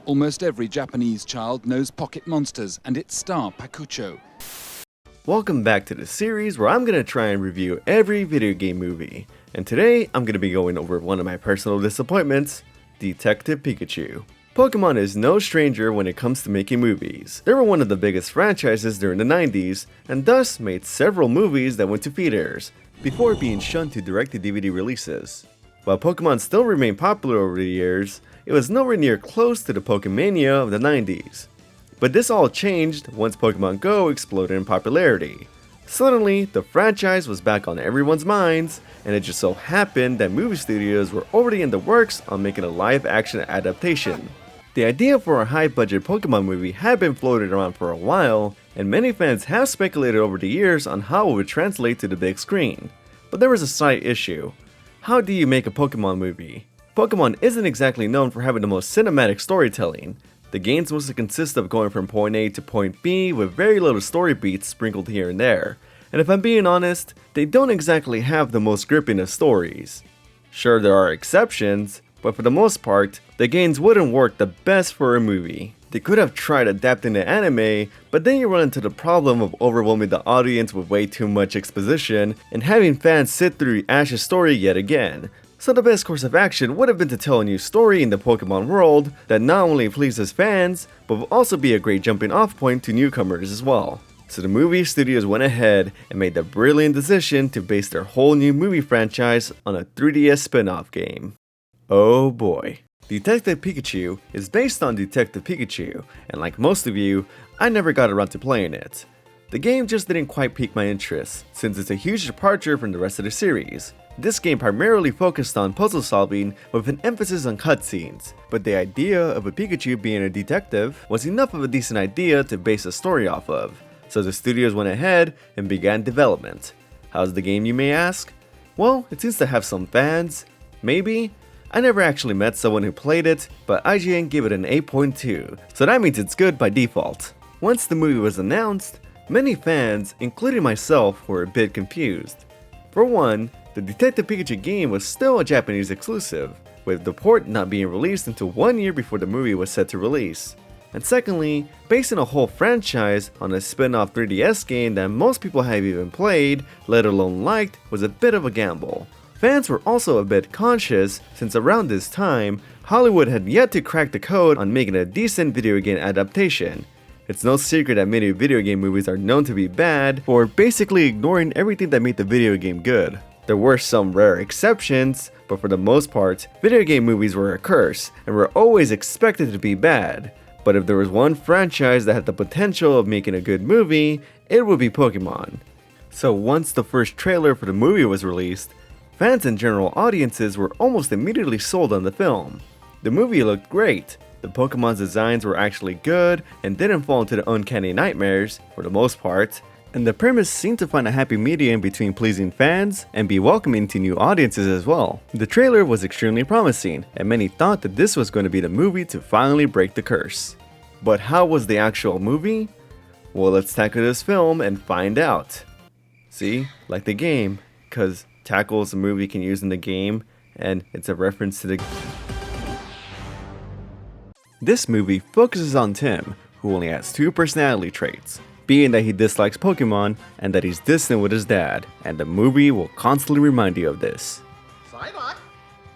Almost every Japanese child knows Pocket Monsters and its star Pikachu. Welcome back to the series where I'm going to try and review every video game movie. And today I'm going to be going over one of my personal disappointments, Detective Pikachu. Pokemon is no stranger when it comes to making movies. They were one of the biggest franchises during the 90s, and thus made several movies that went to theaters, before being shunned to direct-to-DVD releases. While Pokemon still remained popular over the years, it was nowhere near close to the Pokemania of the 90s. But this all changed once Pokemon Go exploded in popularity. Suddenly, the franchise was back on everyone's minds, and it just so happened that movie studios were already in the works on making a live-action adaptation. The idea for a high-budget Pokemon movie had been floated around for a while, and many fans have speculated over the years on how it would translate to the big screen. But there was a side issue. How do you make a Pokemon movie? Pokemon isn't exactly known for having the most cinematic storytelling. The games mostly consist of going from point A to point B with very little story beats sprinkled here and there. And if I'm being honest, they don't exactly have the most gripping of stories. Sure, there are exceptions, but for the most part, the games wouldn't work the best for a movie. They could have tried adapting the anime, but then you run into the problem of overwhelming the audience with way too much exposition and having fans sit through Ash's story yet again. So the best course of action would have been to tell a new story in the Pokemon world that not only pleases fans, but will also be a great jumping off point to newcomers as well. So the movie studios went ahead and made the brilliant decision to base their whole new movie franchise on a 3DS spin-off game. Oh boy. Detective Pikachu is based on Detective Pikachu, and like most of you, I never got around to playing it. The game just didn't quite pique my interest, since it's a huge departure from the rest of the series. This game primarily focused on puzzle solving with an emphasis on cutscenes, but the idea of a Pikachu being a detective was enough of a decent idea to base a story off of, so the studios went ahead and began development. How's the game, you may ask? Well, it seems to have some fans, maybe? I never actually met someone who played it, but IGN gave it an 8.2, so that means it's good by default. Once the movie was announced, many fans, including myself, were a bit confused. For one, the Detective Pikachu game was still a Japanese exclusive, with the port not being released until 1 year before the movie was set to release. And secondly, basing a whole franchise on a spin-off 3DS game that most people have even played, let alone liked, was a bit of a gamble. Fans were also a bit conscious since around this time, Hollywood had yet to crack the code on making a decent video game adaptation. It's no secret that many video game movies are known to be bad for basically ignoring everything that made the video game good. There were some rare exceptions, but for the most part, video game movies were a curse and were always expected to be bad. But if there was one franchise that had the potential of making a good movie, it would be Pokemon. So once the first trailer for the movie was released, fans and general audiences were almost immediately sold on the film. The movie looked great. The Pokemon's designs were actually good and didn't fall into the uncanny nightmares, for the most part, and the premise seemed to find a happy medium between pleasing fans and be welcoming to new audiences as well. The trailer was extremely promising, and many thought that this was going to be the movie to finally break the curse. But how was the actual movie? Well, let's tackle this film and find out. See, like the game, cause tackle is a movie you can use in the game, and it's a reference to the... This movie focuses on Tim, who only has 2 personality traits, being that he dislikes Pokemon and that he's distant with his dad, and the movie will constantly remind you of this. Psylocke?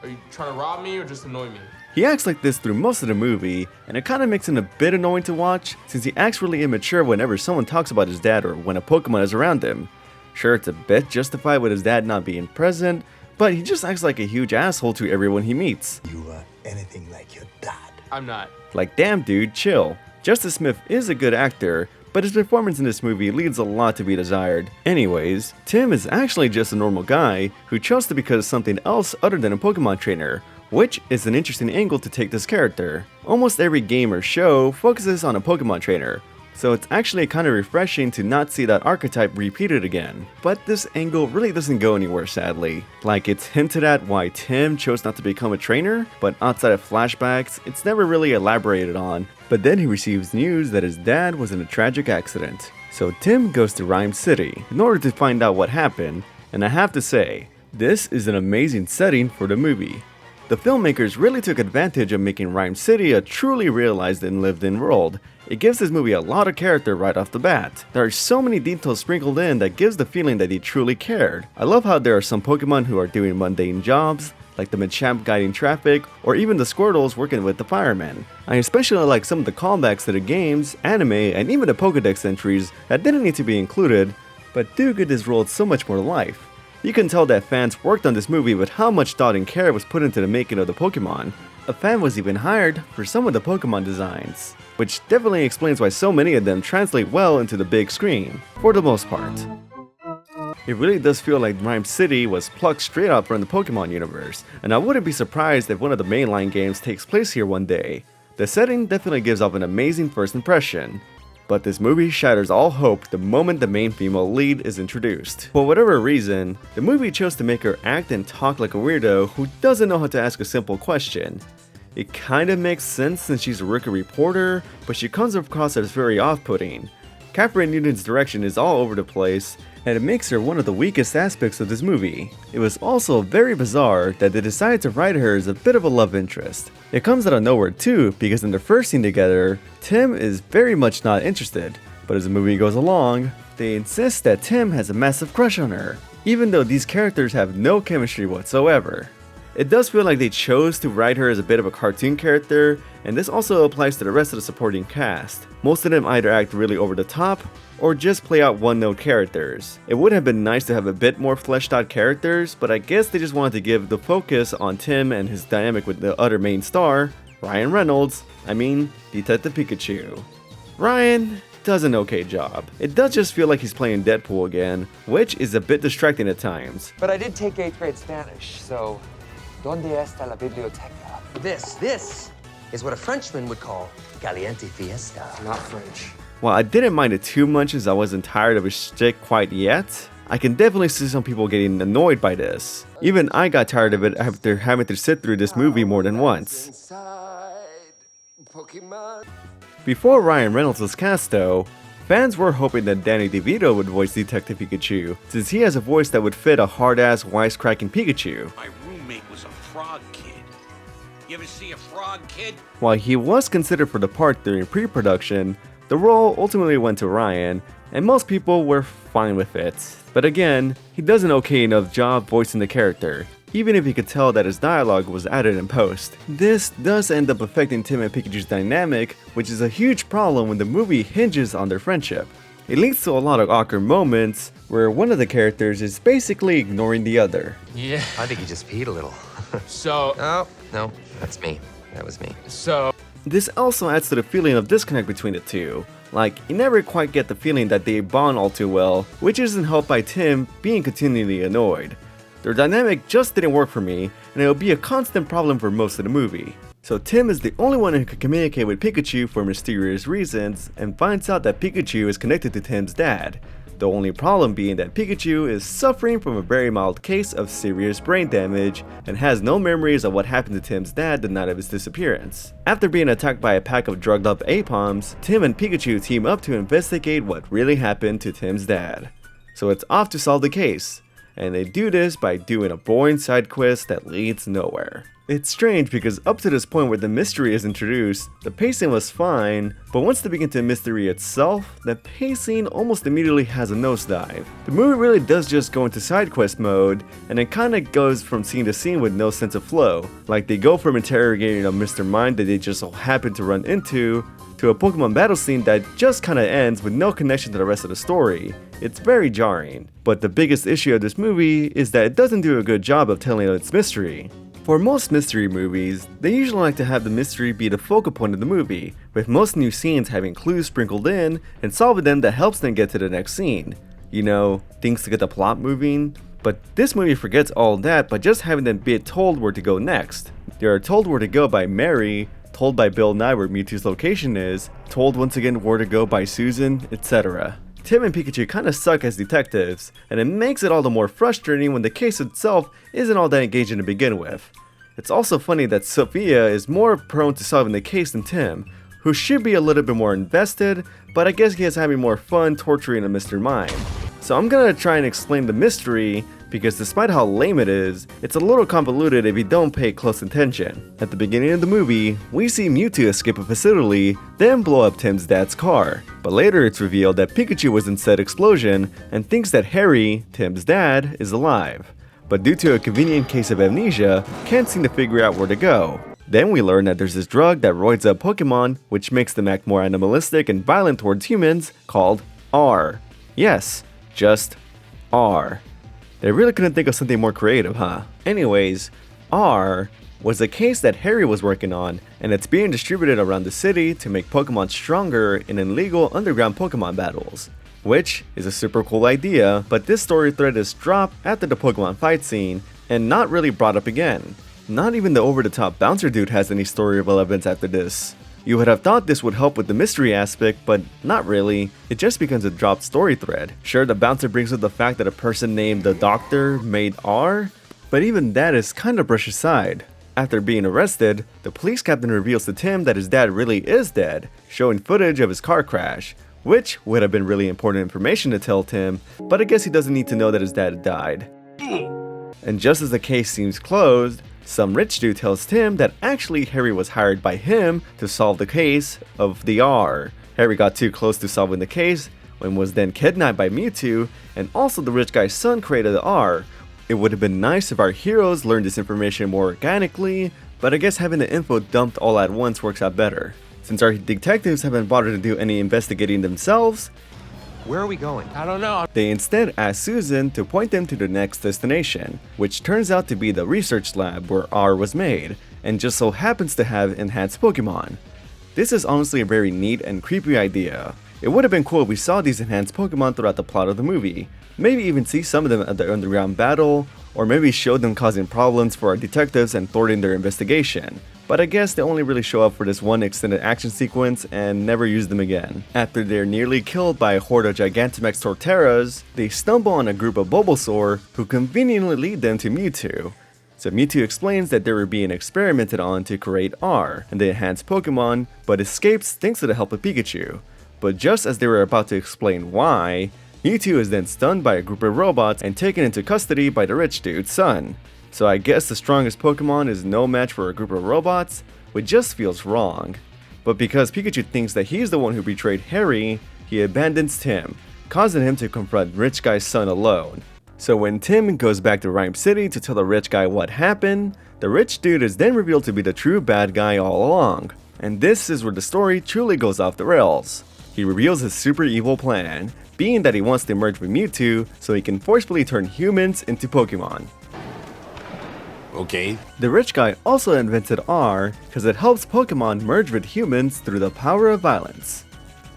Are you trying to rob me or just annoy me? He acts like this through most of the movie, and it kinda makes him a bit annoying to watch since he acts really immature whenever someone talks about his dad or when a Pokemon is around him. Sure, it's a bit justified with his dad not being present, but he just acts like a huge asshole to everyone he meets. You are anything like your dad. I'm not. Like, damn dude, chill. Justice Smith is a good actor, but his performance in this movie leaves a lot to be desired. Anyways, Tim is actually just a normal guy who chose to become something else other than a Pokemon trainer, which is an interesting angle to take this character. Almost every game or show focuses on a Pokemon trainer, so it's actually kind of refreshing to not see that archetype repeated again. But this angle really doesn't go anywhere, sadly. Like, it's hinted at why Tim chose not to become a trainer, but outside of flashbacks, it's never really elaborated on. But then he receives news that his dad was in a tragic accident. So Tim goes to Ryme City in order to find out what happened, and I have to say, this is an amazing setting for the movie. The filmmakers really took advantage of making Ryme City a truly realized and lived-in world. It gives this movie a lot of character right off the bat. There are so many details sprinkled in that gives the feeling that they truly cared. I love how there are some Pokemon who are doing mundane jobs, like the Machamp guiding traffic, or even the Squirtles working with the firemen. I especially like some of the callbacks to the games, anime, and even the Pokedex entries that didn't need to be included, but do give this world so much more life. You can tell that fans worked on this movie with how much thought and care was put into the making of the Pokemon. A fan was even hired for some of the Pokemon designs, which definitely explains why so many of them translate well into the big screen, for the most part. It really does feel like Ryme City was plucked straight up from the Pokemon universe, and I wouldn't be surprised if one of the mainline games takes place here one day. The setting definitely gives off an amazing first impression. But this movie shatters all hope the moment the main female lead is introduced. For whatever reason, the movie chose to make her act and talk like a weirdo who doesn't know how to ask a simple question. It kinda makes sense since she's a rookie reporter, but she comes across as very off-putting. Catherine Newton's direction is all over the place, and it makes her one of the weakest aspects of this movie. It was also very bizarre that they decided to write her as a bit of a love interest. It comes out of nowhere too, because in their first scene together, Tim is very much not interested, but as the movie goes along, they insist that Tim has a massive crush on her, even though these characters have no chemistry whatsoever. It does feel like they chose to write her as a bit of a cartoon character, and this also applies to the rest of the supporting cast. Most of them either act really over the top, or just play out one-note characters. It would have been nice to have a bit more fleshed out characters, but I guess they just wanted to give the focus on Tim and his dynamic with the other main star, Ryan Reynolds, Detective Pikachu. Ryan does an okay job. It does just feel like he's playing Deadpool again, which is a bit distracting at times. But I did take 8th grade Spanish, so ¿dónde está la biblioteca? This is what a Frenchman would call caliente fiesta. Not French. While I didn't mind it too much as I wasn't tired of his shtick quite yet, I can definitely see some people getting annoyed by this. Even I got tired of it after having to sit through this movie more than once. Before Ryan Reynolds was cast though, fans were hoping that Danny DeVito would voice Detective Pikachu, since he has a voice that would fit a hard-ass wisecracking Pikachu. My roommate was a frog kid. You ever see a frog kid? While he was considered for the part during pre-production, the role ultimately went to Ryan, and most people were fine with it. But again, he does an okay enough job voicing the character, even if you could tell that his dialogue was added in post. This does end up affecting Tim and Pikachu's dynamic, which is a huge problem when the movie hinges on their friendship. It leads to a lot of awkward moments where one of the characters is basically ignoring the other. Yeah. I think you just peed a little. So, Oh, no, that's me. That was me. This also adds to the feeling of disconnect between the two. Like, you never quite get the feeling that they bond all too well, which isn't helped by Tim being continually annoyed. Their dynamic just didn't work for me, and it will be a constant problem for most of the movie. So Tim is the only one who can communicate with Pikachu for mysterious reasons, and finds out that Pikachu is connected to Tim's dad. The only problem being that Pikachu is suffering from a very mild case of serious brain damage and has no memories of what happened to Tim's dad the night of his disappearance. After being attacked by a pack of drugged up Apoms, Tim and Pikachu team up to investigate what really happened to Tim's dad. So it's off to solve the case, and they do this by doing a boring side quest that leads nowhere. It's strange because up to this point where the mystery is introduced, the pacing was fine, but once they begin to mystery itself, the pacing almost immediately has a nosedive. The movie really does just go into side quest mode, and it kinda goes from scene to scene with no sense of flow. Like they go from interrogating a Mr. Mime that they just so happen to run into, to a Pokemon battle scene that just kinda ends with no connection to the rest of the story. It's very jarring. But the biggest issue of this movie is that it doesn't do a good job of telling its mystery. For most mystery movies, they usually like to have the mystery be the focal point of the movie, with most new scenes having clues sprinkled in and solving them that helps them get to the next scene. You know, things to get the plot moving. But this movie forgets all that by just having them be told where to go next. They are told where to go by Mary, told by Bill Nye where Mewtwo's location is, told once again where to go by Susan, etc. Tim and Pikachu kinda suck as detectives, and it makes it all the more frustrating when the case itself isn't all that engaging to begin with. It's also funny that Sophia is more prone to solving the case than Tim, who should be a little bit more invested, but I guess he is having more fun torturing a Mr. Mime. So I'm gonna try and explain the mystery because despite how lame it is, it's a little convoluted if you don't pay close attention. At the beginning of the movie, we see Mewtwo escape a facility, then blow up Tim's dad's car. But later it's revealed that Pikachu was in said explosion and thinks that Harry, Tim's dad, is alive. But due to a convenient case of amnesia, can't seem to figure out where to go. Then we learn that there's this drug that roids up Pokemon, which makes them act more animalistic and violent towards humans, called R. Yes, just R. They really couldn't think of something more creative, huh? Anyways, R was a case that Harry was working on, and it's being distributed around the city to make Pokemon stronger in illegal underground Pokemon battles. Which is a super cool idea, but this story thread is dropped after the Pokemon fight scene and not really brought up again. Not even the over-the-top bouncer dude has any story relevance after this. You would have thought this would help with the mystery aspect, but not really. It just becomes a dropped story thread. Sure, the bouncer brings up the fact that a person named the Doctor made R, but even that is kinda brushed aside. After being arrested, the police captain reveals to Tim that his dad really is dead, showing footage of his car crash, which would have been really important information to tell Tim, but I guess he doesn't need to know that his dad died. And just as the case seems closed, some rich dude tells Tim that actually Harry was hired by him to solve the case of the R. Harry got too close to solving the case and was then kidnapped by Mewtwo, and also the rich guy's son created the R. It would have been nice if our heroes learned this information more organically, but I guess having the info dumped all at once works out better. Since our detectives haven't bothered to do any investigating themselves, Where are we going? I don't know. they instead ask Susan to point them to the next destination, which turns out to be the research lab where R was made, and just so happens to have enhanced Pokemon. This is honestly a very neat and creepy idea. It would have been cool if we saw these enhanced Pokemon throughout the plot of the movie, maybe even see some of them at the underground battle, or maybe show them causing problems for our detectives and thwarting their investigation. But I guess they only really show up for this one extended action sequence and never use them again. After they're nearly killed by a horde of Gigantamax Torterras, they stumble on a group of Bulbasaur who conveniently lead them to Mewtwo. So Mewtwo explains that they were being experimented on to create R, and the enhanced Pokemon, but escapes thanks to the help of Pikachu. But just as they were about to explain why, Mewtwo is then stunned by a group of robots and taken into custody by the rich dude's son. So I guess the strongest Pokemon is no match for a group of robots, which just feels wrong. But because Pikachu thinks that he's the one who betrayed Harry, he abandons Tim, causing him to confront Rich Guy's son alone. So when Tim goes back to Ryme City to tell the rich guy what happened, the rich dude is then revealed to be the true bad guy all along. And this is where the story truly goes off the rails. He reveals his super evil plan, being that he wants to merge with Mewtwo so he can forcefully turn humans into Pokemon. Okay. The rich guy also invented R because it helps Pokemon merge with humans through the power of violence.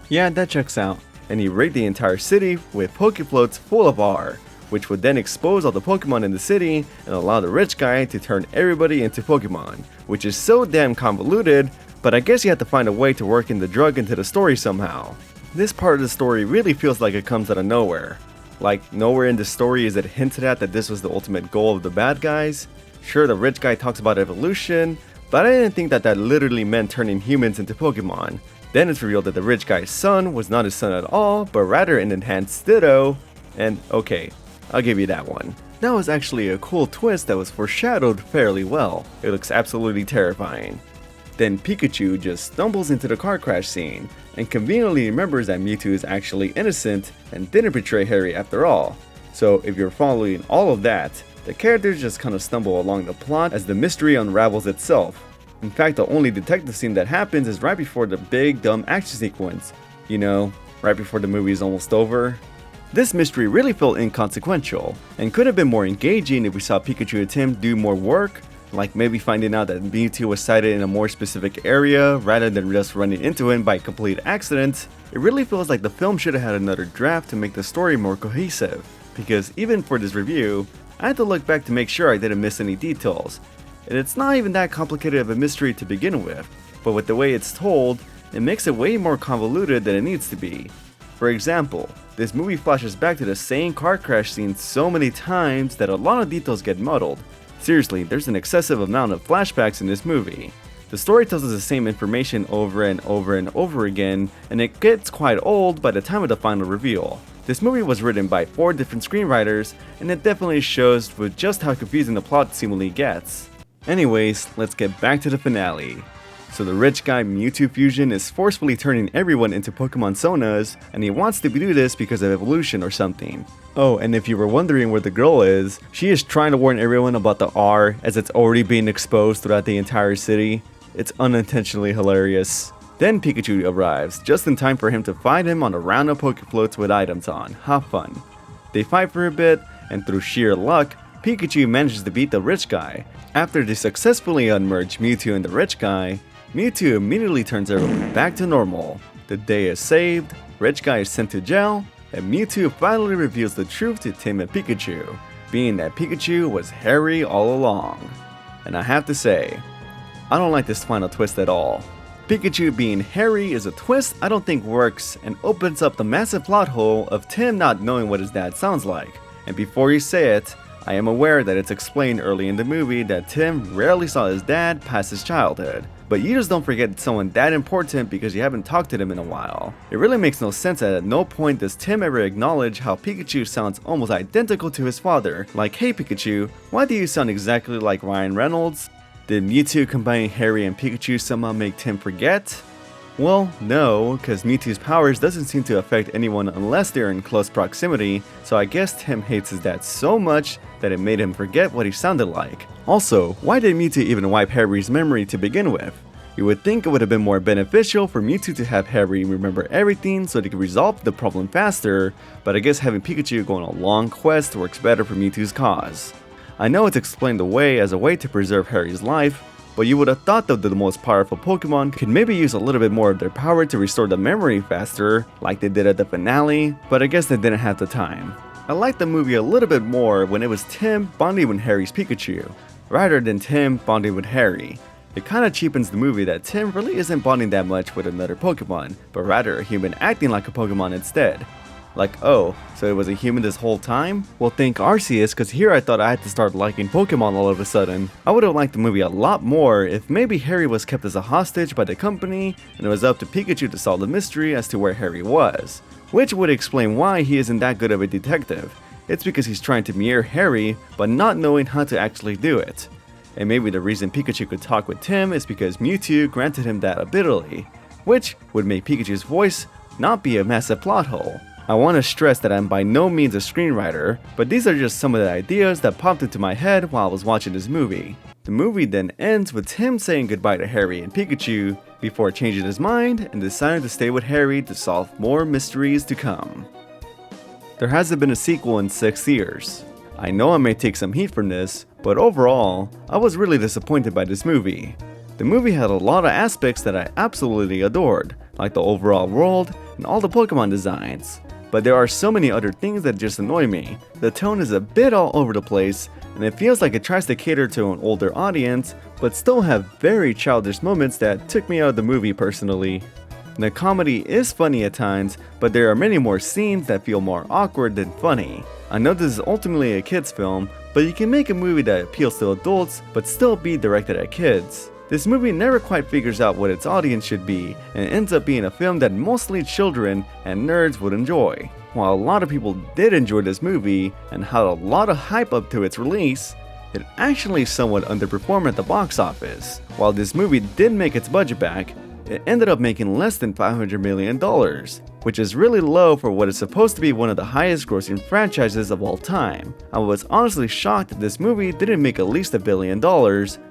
Yeah, that checks out. And he rigged the entire city with Pokefloats full of R, which would then expose all the Pokemon in the city and allow the rich guy to turn everybody into Pokemon, which is so damn convoluted, but I guess you have to find a way to work in the drug into the story somehow. This part of the story really feels like it comes out of nowhere. Like, nowhere in the story is it hinted at that this was the ultimate goal of the bad guys. Sure, the rich guy talks about evolution, but I didn't think that that literally meant turning humans into Pokemon. Then it's revealed that the rich guy's son was not his son at all, but rather an enhanced Ditto, and okay, I'll give you that one. That was actually a cool twist that was foreshadowed fairly well. It looks absolutely terrifying. Then Pikachu just stumbles into the car crash scene, and conveniently remembers that Mewtwo is actually innocent and didn't betray Harry after all. So if you're following all of that, the characters just kind of stumble along the plot as the mystery unravels itself. In fact, the only detective scene that happens is right before the big dumb action sequence. You know, right before the movie is almost over. This mystery really felt inconsequential, and could have been more engaging if we saw Pikachu and Tim do more work, like maybe finding out that Mewtwo was sighted in a more specific area rather than just running into him by complete accident. It really feels like the film should have had another draft to make the story more cohesive, because even for this review, I had to look back to make sure I didn't miss any details, and it's not even that complicated of a mystery to begin with, but with the way it's told, it makes it way more convoluted than it needs to be. For example, this movie flashes back to the same car crash scene so many times that a lot of details get muddled. Seriously, there's an excessive amount of flashbacks in this movie. The story tells us the same information over and over and over again, and it gets quite old by the time of the final reveal. This movie was written by 4 different screenwriters, and it definitely shows with just how confusing the plot seemingly gets. Anyways, let's get back to the finale. So the rich guy Mewtwo Fusion is forcefully turning everyone into Pokemon Sonas, and he wants to do this because of evolution or something. Oh, and if you were wondering where the girl is, she is trying to warn everyone about the R as it's already being exposed throughout the entire city. It's unintentionally hilarious. Then Pikachu arrives, just in time for him to fight him on a round of Pokefloats with items on. Have fun. They fight for a bit, and through sheer luck, Pikachu manages to beat the rich guy. After they successfully unmerge Mewtwo and the rich guy, Mewtwo immediately turns everyone back to normal. The day is saved, rich guy is sent to jail, and Mewtwo finally reveals the truth to Tim and Pikachu, being that Pikachu was Harry all along. And I have to say, I don't like this final twist at all. Pikachu being Harry is a twist I don't think works and opens up the massive plot hole of Tim not knowing what his dad sounds like. And before you say it, I am aware that it's explained early in the movie that Tim rarely saw his dad past his childhood. But you just don't forget someone that important because you haven't talked to them in a while. It really makes no sense that at no point does Tim ever acknowledge how Pikachu sounds almost identical to his father. Like, hey Pikachu, why do you sound exactly like Ryan Reynolds? Did Mewtwo combining Harry and Pikachu somehow make Tim forget? Well, no, because Mewtwo's powers doesn't seem to affect anyone unless they're in close proximity, so I guess Tim hates his dad so much that it made him forget what he sounded like. Also, why did Mewtwo even wipe Harry's memory to begin with? You would think it would have been more beneficial for Mewtwo to have Harry remember everything so they could resolve the problem faster, but I guess having Pikachu go on a long quest works better for Mewtwo's cause. I know it's explained away as a way to preserve Harry's life, but you would have thought that the most powerful Pokemon could maybe use a little bit more of their power to restore the memory faster, like they did at the finale, but I guess they didn't have the time. I liked the movie a little bit more when it was Tim bonding with Harry's Pikachu, rather than Tim bonding with Harry. It kinda cheapens the movie that Tim really isn't bonding that much with another Pokemon, but rather a human acting like a Pokemon instead. Like, oh, so it was a human this whole time? Well, thank Arceus, cause here I thought I had to start liking Pokemon all of a sudden. I would've liked the movie a lot more if maybe Harry was kept as a hostage by the company, and it was up to Pikachu to solve the mystery as to where Harry was. Which would explain why he isn't that good of a detective. It's because he's trying to mirror Harry, but not knowing how to actually do it. And maybe the reason Pikachu could talk with Tim is because Mewtwo granted him that ability, which would make Pikachu's voice not be a massive plot hole. I want to stress that I'm by no means a screenwriter, but these are just some of the ideas that popped into my head while I was watching this movie. The movie then ends with Tim saying goodbye to Harry and Pikachu before changing his mind and deciding to stay with Harry to solve more mysteries to come. There hasn't been a sequel in 6 years. I know I may take some heat from this, but overall, I was really disappointed by this movie. The movie had a lot of aspects that I absolutely adored, like the overall world and all the Pokemon designs. But there are so many other things that just annoy me. The tone is a bit all over the place, and it feels like it tries to cater to an older audience, but still have very childish moments that took me out of the movie personally. The comedy is funny at times, but there are many more scenes that feel more awkward than funny. I know this is ultimately a kids film, but you can make a movie that appeals to adults but still be directed at kids. This movie never quite figures out what its audience should be, and ends up being a film that mostly children and nerds would enjoy. While a lot of people did enjoy this movie and had a lot of hype up to its release, it actually somewhat underperformed at the box office. While this movie did make its budget back, it ended up making less than $500 million, which is really low for what is supposed to be one of the highest grossing franchises of all time. I was honestly shocked that this movie didn't make at least $1 billion,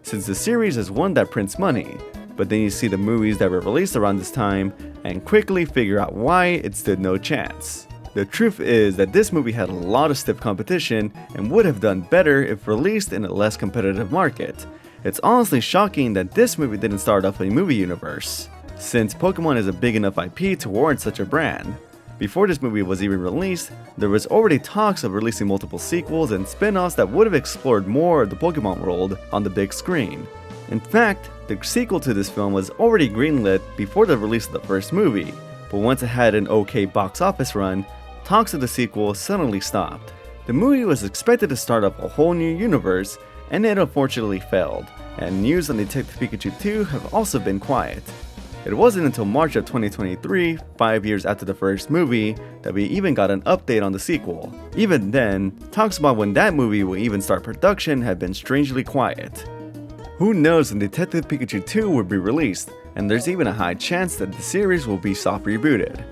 since the series is one that prints money. But then you see the movies that were released around this time, and quickly figure out why it stood no chance. The truth is that this movie had a lot of stiff competition, and would have done better if released in a less competitive market. It's honestly shocking that this movie didn't start off a movie universe, since Pokemon is a big enough IP to warrant such a brand. Before this movie was even released, there was already talks of releasing multiple sequels and spin-offs that would have explored more of the Pokemon world on the big screen. In fact, the sequel to this film was already greenlit before the release of the first movie, but once it had an okay box office run, talks of the sequel suddenly stopped. The movie was expected to start up a whole new universe, and it unfortunately failed, and news on Detective Pikachu 2 have also been quiet. It wasn't until March of 2023, 5 years after the first movie, that we even got an update on the sequel. Even then, talks about when that movie will even start production had been strangely quiet. Who knows when Detective Pikachu 2 will be released, and there's even a high chance that the series will be soft rebooted.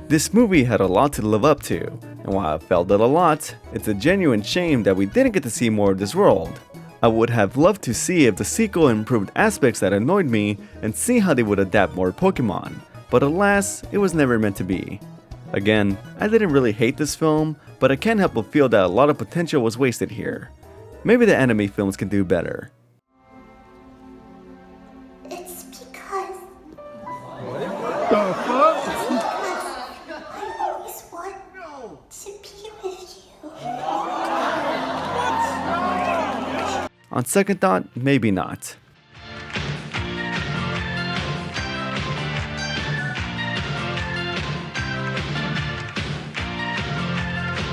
This movie had a lot to live up to, and while I felt it a lot, it's a genuine shame that we didn't get to see more of this world. I would have loved to see if the sequel improved aspects that annoyed me and see how they would adapt more Pokemon, but alas, it was never meant to be. Again, I didn't really hate this film, but I can't help but feel that a lot of potential was wasted here. Maybe the anime films can do better. It's because... I always want to be with you. On second thought, maybe not.